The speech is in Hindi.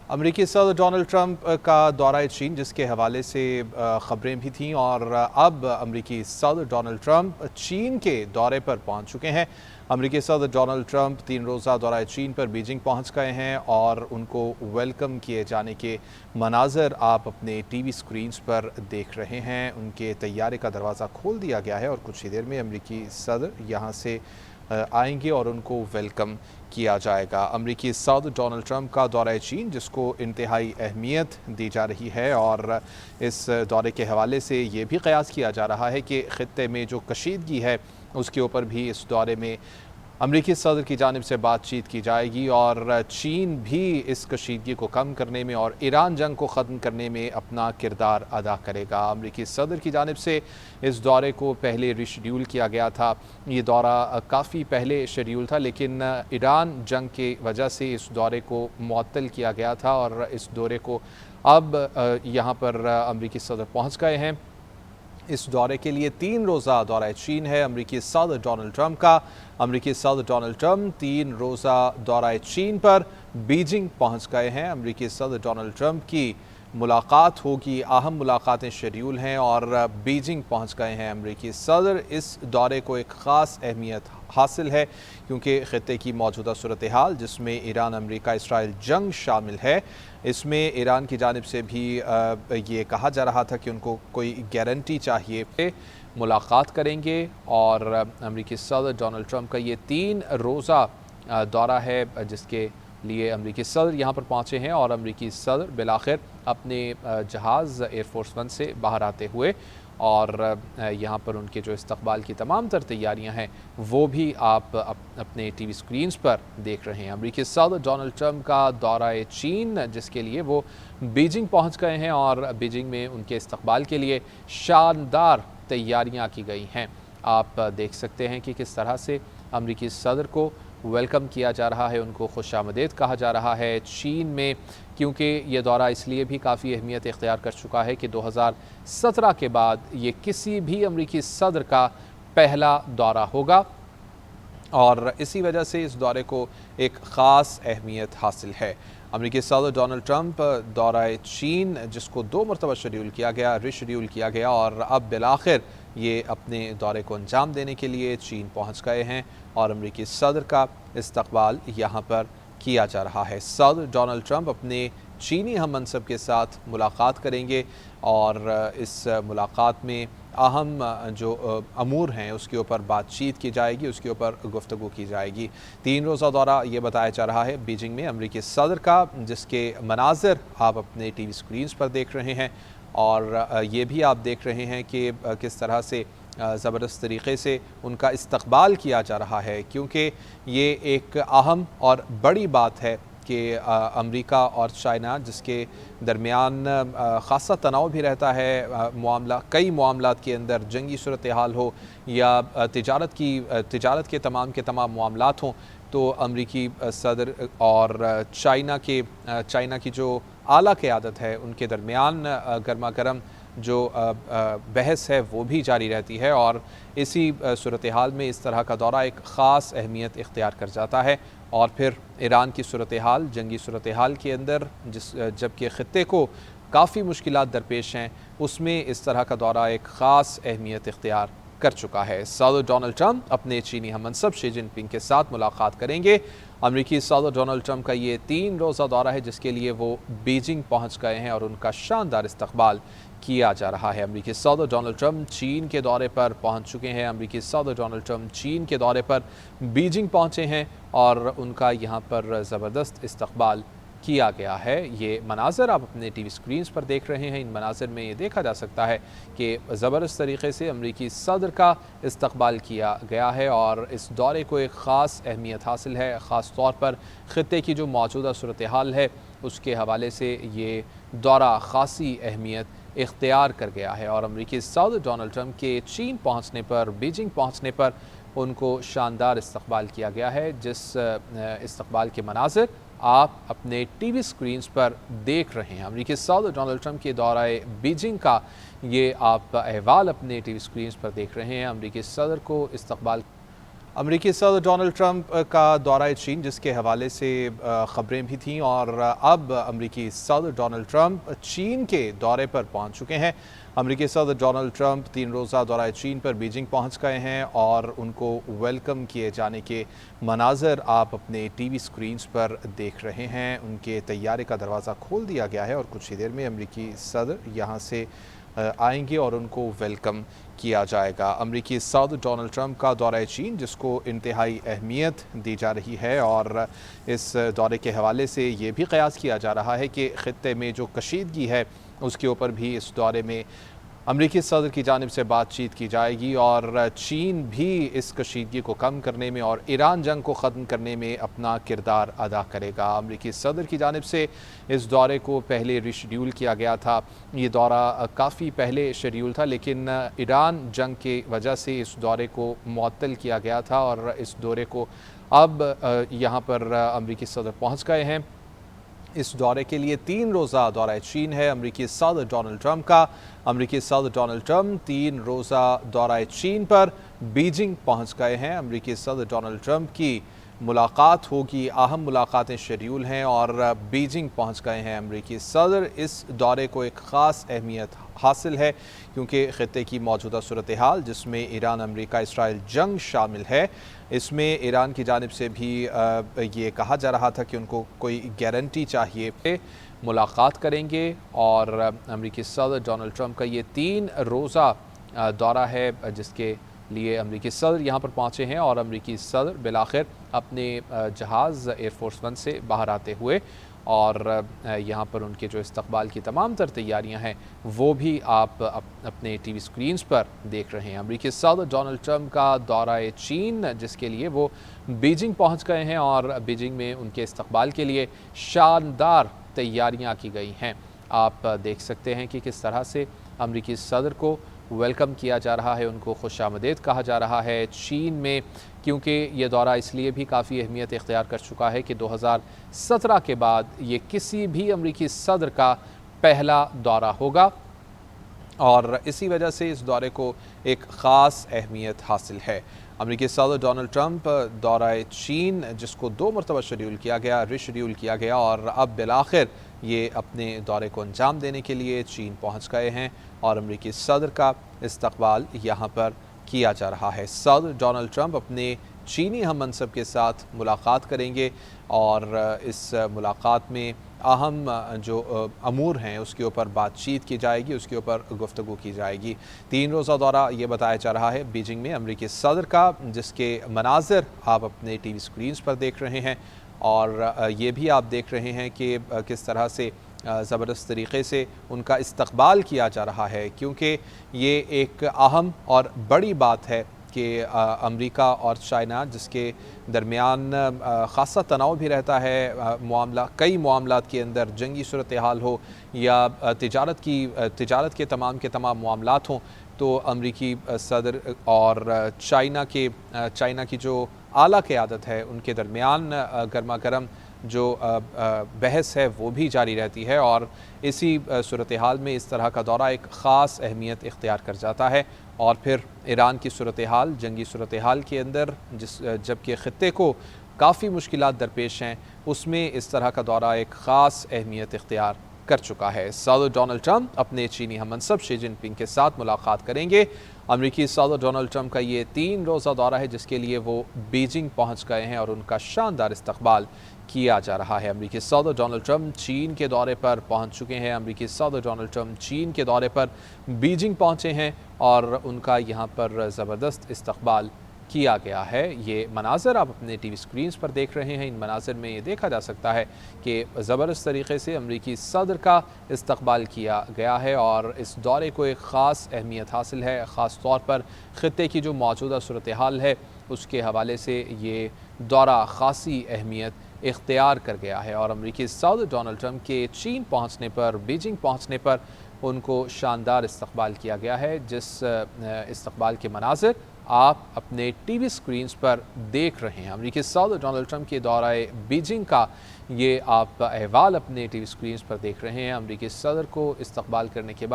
अमेरिकी सदर डोनाल्ड ट्रंप का दौरा चीन, जिसके हवाले से ख़बरें भी थीं, और अब अमेरिकी सदर डोनाल्ड ट्रंप चीन के दौरे पर पहुंच चुके हैं। अमेरिकी सदर डोनाल्ड ट्रंप 3 रोज़ा दौरा चीन पर बीजिंग पहुंच गए हैं और उनको वेलकम किए जाने के मनाज़र आप अपने टीवी स्क्रीन्स पर देख रहे हैं। उनके तैयारे का दरवाज़ा खोल दिया गया है और कुछ ही देर में अमेरिकी सदर यहाँ से आएंगे और उनको वेलकम किया जाएगा। अमेरिकी सदर डोनाल्ड ट्रंप का दौरा चीन, जिसको इंतहाई अहमियत दी जा रही है, और इस दौरे के हवाले से ये भी क़यास किया जा रहा है कि ख़ित्ते में जो कशीदगी है उसके ऊपर भी इस दौरे में अमेरिकी सदर की जानिब से बातचीत की जाएगी और चीन भी इस कशीदगी को कम करने में और ईरान जंग को ख़त्म करने में अपना किरदार अदा करेगा। अमेरिकी सदर की जानिब से इस दौरे को पहले रिशेड्यूल किया गया था। ये दौरा काफ़ी पहले शेड्यूल था, लेकिन ईरान जंग की वजह से इस दौरे को मुअत्तल किया गया था और इस दौरे को अब यहाँ पर अमेरिकी सदर पहुँच गए हैं। इस दौरे के लिए 3 रोज़ा दौरा चीन है अमेरिकी सदर डोनाल्ड ट्रंप का। अमेरिकी सदर डोनाल्ड ट्रंप 3 रोज़ा दौरा चीन पर बीजिंग पहुंच गए हैं। अमेरिकी सदर डोनाल्ड ट्रंप की मुलाकात होगी, अहम मुलाकातें शेड्यूल हैं और बीजिंग पहुंच गए हैं अमेरिकी सदर। इस दौरे को एक ख़ास अहमियत हासिल है क्योंकि ख़ित्ते की मौजूदा सूरत हाल, जिसमें ईरान अमेरिका इसराइल जंग शामिल है, इसमें ईरान की जानिब से भी ये कहा जा रहा था कि उनको कोई गारंटी चाहिए। मुलाकात करेंगे और अमेरिकी सदर डोनाल्ड ट्रंप का ये 3 रोज़ा दौरा है, जिसके लिए अमेरिकी सदर यहाँ पर पहुँचे हैं और अमेरिकी सदर बिलाखिर अपने जहाज़ एयरफोर्स 1 से बाहर आते हुए और यहाँ पर उनके जो इस्तकबाल की तमाम तर तैयारियाँ हैं वो भी आप अपने टीवी स्क्रीन्स पर देख रहे हैं। अमेरिकी सदर डोनाल्ड ट्रंप का दौरा चीन, जिसके लिए वो बीजिंग पहुँच गए हैं और बीजिंग में उनके इस्तकबाल के लिए शानदार तैयारियाँ की गई हैं। आप देख सकते हैं कि किस तरह से अमेरिकी सदर को वेलकम किया जा रहा है, उनको खुशामदीद कहा जा रहा है चीन में, क्योंकि ये दौरा इसलिए भी काफ़ी अहमियत इख्तियार कर चुका है कि 2017 के बाद ये किसी भी अमेरिकी सदर का पहला दौरा होगा और इसी वजह से इस दौरे को एक ख़ास अहमियत हासिल है। अमेरिकी सदर डोनाल्ड ट्रंप दौरा चीन, जिसको 2 मरतबा शेड्यूल किया गया, रिशेड्यूल किया गया और अब बिलाखिर ये अपने दौरे को अंजाम देने के लिए चीन पहुंच गए हैं और अमेरिकी सदर का इस्तकबाल यहाँ पर किया जा रहा है। सदर डोनाल्ड ट्रंप अपने चीनी हम मनसब के साथ मुलाकात करेंगे और इस मुलाकात में अहम जो अमूर हैं उसके ऊपर बातचीत की जाएगी, उसके ऊपर गुफ्तगू की जाएगी। 3 रोज़ा दौरा ये बताया जा रहा है बीजिंग में अमेरिकी सदर का, जिसके मनाज़र आप अपने टीवी स्क्रीन्स पर देख रहे हैं और ये भी आप देख रहे हैं कि किस तरह से ज़बरदस्त तरीक़े से उनका इस्तकबाल किया जा रहा है, क्योंकि ये एक अहम और बड़ी बात है कि अमेरिका और चाइना, जिसके दरमियान ख़ासा तनाव भी रहता है, कई मामलात के अंदर जंगी सूरत हाल हो या तिजारत के तमाम मामलात हों, तो अमेरिकी सदर और चाइना की जो आला क़यादत है उनके दरमियान गर्मा गर्म जो बहस है वो भी जारी रहती है और इसी सूरत हाल में इस तरह का दौरा एक ख़ास अहमियत इख्तियार कर जाता है। और फिर ईरान की सूरत हाल, जंगी सूरत हाल के अंदर जबकि ख़ित्ते को काफ़ी मुश्किलात दरपेश हैं, उसमें इस तरह का दौरा एक ख़ास अहमियत इख्तियार कर चुका है। सदर डोनाल्ड ट्रंप अपने चीनी हममनसब शी जिनपिंग के साथ मुलाकात करेंगे। अमेरिकी सदर डोनाल्ड ट्रंप का ये 3 रोज़ा दौरा है, जिसके लिए वो बीजिंग पहुंच गए हैं और उनका शानदार इस्तकबाल किया जा रहा है। अमेरिकी सदर डोनाल्ड ट्रंप चीन के दौरे पर पहुंच चुके हैं। अमेरिकी सदर डोनाल्ड ट्रंप चीन के दौरे पर बीजिंग पहुंचे हैं और उनका यहाँ पर ज़बरदस्त इस्तकबाल किया गया है। ये मनाज़र आप अपने टीवी स्क्रीन्स पर देख रहे हैं। इन मनाज़र में ये देखा जा सकता है कि ज़बरदस्त तरीक़े से अमेरिकी सदर का इस्तकबाल किया गया है और इस दौरे को एक ख़ास अहमियत हासिल है। ख़ास तौर पर ख़ित्ते की जो मौजूदा सूरत हाल है उसके हवाले से ये दौरा ख़ासी अहमियत इख्तियार कर गया है और अमेरिकी सदर डोनाल्ड ट्रंप के चीन पहुँचने पर, बीजिंग पहुँचने पर उनको शानदार इस्तकबाल किया गया है, जिस इस्तकबाल के मनाज़र आप अपने टीवी स्क्रीन्स पर देख रहे हैं। अमेरिकी सदर डोनाल्ड ट्रंप के दौरा बीजिंग का ये आप अहवाल अपने टीवी स्क्रीन्स पर देख रहे हैं। अमेरिकी सदर को इस्तकबाल अमरीकी सदर डोनाल्ड ट्रंप का दौरा चीन जिसके हवाले से ख़बरें भी थीं और अब अमरीकी सदर डोनाल्ड ट्रंप चीन के दौरे पर पहुंच चुके हैं। अमरीकी सदर डोनाल्ड ट्रंप 3 रोज़ा दौरा चीन पर बीजिंग पहुंच गए हैं और उनको वेलकम किए जाने के मनाज़र आप अपने टीवी स्क्रीन्स पर देख रहे हैं। उनके तैयारे का दरवाज़ा खोल दिया गया है और कुछ ही देर में अमरीकी सदर यहाँ से आएंगे और उनको वेलकम किया जाएगा। अमरीकी सदर डोनाल्ड ट्रंप का दौरा चीन जिसको इंतहाई अहमियत दी जा रही है और इस दौरे के हवाले से ये भी क़यास किया जा रहा है कि ख़ित्ते में जो कशीदगी है उसके ऊपर भी इस दौरे में अमरीकी सदर की जानिब से बातचीत की जाएगी और चीन भी इस कशीदगी को कम करने में और ईरान जंग को ख़त्म करने में अपना किरदार अदा करेगा। अमरीकी सदर की जानिब से इस दौरे को पहले रिशेड्यूल किया गया था। ये दौरा काफ़ी पहले शेड्यूल था लेकिन ईरान जंग की वजह से इस दौरे को मुअत्तल किया गया था और इस दौरे को अब यहाँ पर अमरीकी सदर पहुँच गए हैं। इस दौरे के लिए 3 रोज़ा दौरा चीन है अमरीकी सदर डोनाल्ड ट्रंप का। अमरीकी सदर डोनाल्ड ट्रंप 3 रोज़ा दौरा चीन पर बीजिंग पहुंच गए हैं। अमरीकी सदर डोनाल्ड ट्रंप की मुलाकात होगी, अहम मुलाकातें शेड्यूल हैं और बीजिंग पहुंच गए हैं अमरीकी सदर। इस दौरे को एक ख़ास अहमियत हासिल है क्योंकि ख़ित्ते की मौजूदा सूरत हाल जिसमें ईरान अमेरिका इसराइल जंग शामिल है, इसमें ईरान की जानिब से भी ये कहा जा रहा था कि उनको कोई गारंटी चाहिए। मुलाकात करेंगे और अमरीकी सदर डोनाल्ड ट्रंप का ये 3 रोज़ा दौरा है जिसके लिए अमरीकी सदर यहाँ पर पहुँचे हैं और अमरीकी सदर बिलाखिर अपने जहाज़ एयरफोर्स 1 से बाहर आते हुए और यहाँ पर उनके जो इस्तकबाल की तमाम तर तैयारियाँ हैं वो भी आप अपने टीवी स्क्रीन्स पर देख रहे हैं। अमरीकी सदर डोनाल्ड ट्रंप का दौरा चीन जिसके लिए वो बीजिंग पहुँच गए हैं और बीजिंग में उनके इस्तकबाल के लिए शानदार तैयारियाँ की गई हैं। आप देख सकते हैं कि किस तरह से अमरीकी सदर को वेलकम किया जा रहा है, उनको खुशामदीद कहा जा रहा है चीन में, क्योंकि ये दौरा इसलिए भी काफ़ी अहमियत इख्तियार कर चुका है कि 2017 के बाद ये किसी भी अमरीकी सदर का पहला दौरा होगा और इसी वजह से इस दौरे को एक ख़ास अहमियत हासिल है। अमरीकी सदर डोनाल्ड ट्रंप दौरा चीन जिसको 2 मरतबा शेड्यूल किया गया, रिशेड्यूल किया गया और अब बिलाखिर ये अपने दौरे को अंजाम देने के लिए चीन पहुंच गए हैं और अमरीकी सदर का इस्तकबाल यहाँ पर किया जा रहा है। सदर डोनाल्ड ट्रंप अपने चीनी हम मनसब के साथ मुलाकात करेंगे और इस मुलाकात में अहम जो अमूर हैं उसके ऊपर बातचीत की जाएगी, उसके ऊपर गुफ्तगू की जाएगी। 3 रोज़ा दौरा ये बताया जा रहा है बीजिंग में अमरीकी सदर का जिसके मनाज़र आप अपने टीवी स्क्रीन्स पर देख रहे हैं और ये भी आप देख रहे हैं कि किस तरह से ज़बरदस्त तरीक़े से उनका इस्तकबाल किया जा रहा है, क्योंकि ये एक अहम और बड़ी बात है कि अमेरिका और चाइना जिसके दरमियान ख़ासा तनाव भी रहता है, कई मामलात के अंदर जंगी सूरत हाल हो या तिजारत के तमाम मामलात हों, तो अमरीकी सदर और चाइना की जो आला क़यादत है उनके दरमियान गर्मा गर्म जो बहस है वो भी जारी रहती है और इसी सूरत हाल में इस तरह का दौरा एक ख़ास अहमियत इख्तियार कर जाता है। और फिर ईरान की सूरत हाल, जंगी सूरत हाल के अंदर जबकि ख़ित्ते को काफ़ी मुश्किलात दरपेश हैं, उसमें इस तरह का दौरा एक ख़ास अहमियत इख्तियार कर चुका है। सदर डोनाल्ड ट्रंप अपने चीनी हममनसब शी जिनपिंग के साथ मुलाकात करेंगे। अमरीकी सदर डोनाल्ड ट्रंप का ये 3 रोज़ा दौरा है जिसके लिए वो बीजिंग पहुंच गए हैं और उनका शानदार इस्तकबाल किया जा रहा है। अमरीकी सदर डोनाल्ड ट्रंप चीन के दौरे पर पहुंच चुके हैं। अमरीकी सदर डोनाल्ड ट्रंप चीन के दौरे पर बीजिंग पहुंचे हैं और उनका यहाँ पर ज़बरदस्त इस्तकबाल किया गया है। ये मनाज़र आप अपने टीवी स्क्रीन्स पर देख रहे हैं। इन मनाज़र में ये देखा जा सकता है कि ज़बरदस्त तरीक़े से अमरीकी सदर का इस्तकबाल किया गया है और इस दौरे को एक ख़ास अहमियत हासिल है। ख़ास तौर पर ख़ित्ते की जो मौजूदा सूरत हाल है उसके हवाले से ये दौरा ख़ासी अहमियत इख्तियार कर गया है और अमरीकी सदर डोनाल्ड ट्रंप के चीन पहुँचने पर, बीजिंग पहुँचने पर उनको शानदार इस्तकबाल किया गया है, जिस इस्तकबाल के मनाज़र आप अपने टीवी स्क्रीन्स पर देख रहे हैं। अमरीकी सदर डोनाल्ड ट्रंप के दौरे बीजिंग का ये आप अहवाल अपने टीवी स्क्रीन्स पर देख रहे हैं। अमरीकी सदर को इस्तकबाल करने के बाद